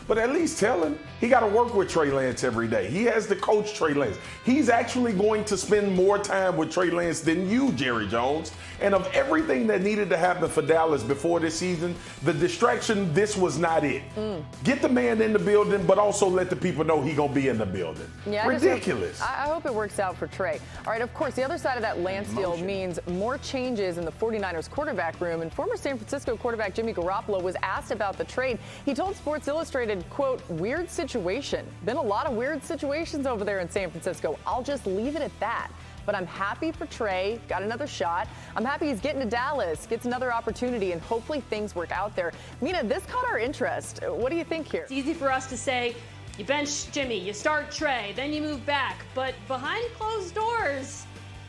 but at least tell him he got to work with Trey Lance every day. He has to coach Trey Lance. He's actually going to spend more time with Trey Lance than you, Jerry Jones. And of everything that needed to happen for Dallas before this season, the distraction, this was not it. Get the man in the building, but also let the people know he's going to be in the building. Yeah, ridiculous. I hope it works out for Trey. All right, of course, the other side of that Lance deal means more changes in the 49ers quarterback room. And former San Francisco quarterback Jimmy Garoppolo was asked about the trade. He told Sports Illustrated, quote, weird situation. Been a lot of weird situations over there in San Francisco. I'll just leave it at that. But I'm happy for Trey, got another shot. I'm happy he's getting to Dallas, gets another opportunity, and hopefully things work out there. Mina, this caught our interest. What do you think here? It's easy for us to say, you bench Jimmy, you start Trey, then you move back. But behind closed doors,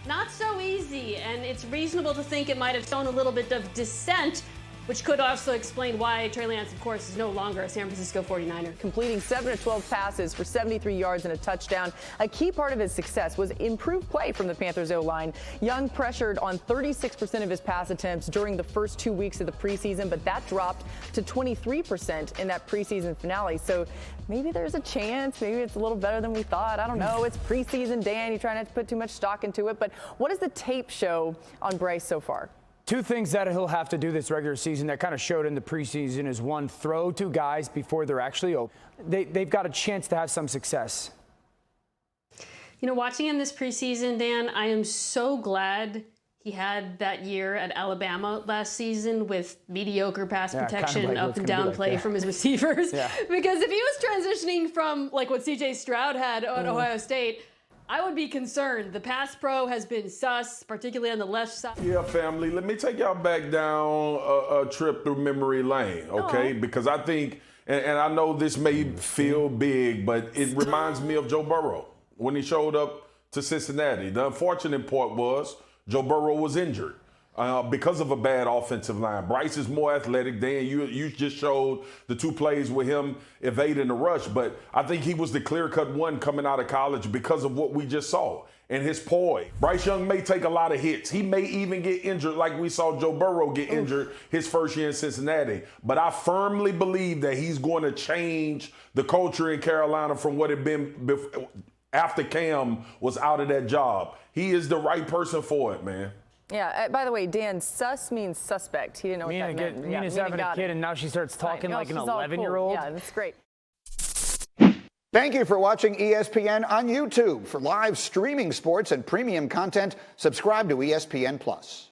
not so easy. And it's reasonable to think it might have shown a little bit of dissent, which could also explain why Trey Lance, of course, is no longer a San Francisco 49er. Completing 7 of 12 passes for 73 yards and a touchdown. A key part of his success was improved play from the Panthers O-line. Young pressured on 36% of his pass attempts during the first 2 weeks of the preseason, but that dropped to 23% in that preseason finale. So maybe there's a chance. Maybe it's a little better than we thought. I don't know. It's preseason, Dan. You try not to put too much stock into it. But what does the tape show on Bryce so far? Two things that he'll have to do this regular season that kind of showed in the preseason is, one, throw to guys before they're actually open. They've got a chance to have some success. You know, watching him this preseason, Dan, I am so glad he had that year at Alabama last season with mediocre pass protection, kind of up and down play from his receivers. Because if he was transitioning from like what C.J. Stroud had at Ohio State, I would be concerned. The pass pro has been sus, particularly on the left side. Yeah, family, let me take y'all back down a trip through memory lane, okay? Because I think, and I know this may feel big, but it reminds me of Joe Burrow when he showed up to Cincinnati. The unfortunate part was Joe Burrow was injured because of a bad offensive line. Bryce is more athletic. Dan, you just showed the 2 plays with him evading the rush, but I think he was the clear-cut one coming out of college because of what we just saw and his poise. Bryce Young may take a lot of hits. He may even get injured like we saw Joe Burrow get injured his first year in Cincinnati. But I firmly believe that he's going to change the culture in Carolina from what it had been after Cam was out of that job. He is the right person for it, man. Yeah, by the way, Dan, sus means suspect. He didn't know what that meant. Mina's having a kid, and now she starts talking like an 11-year-old. Yeah, that's great. Thank you for watching ESPN on YouTube. For live streaming sports and premium content, subscribe to ESPN+.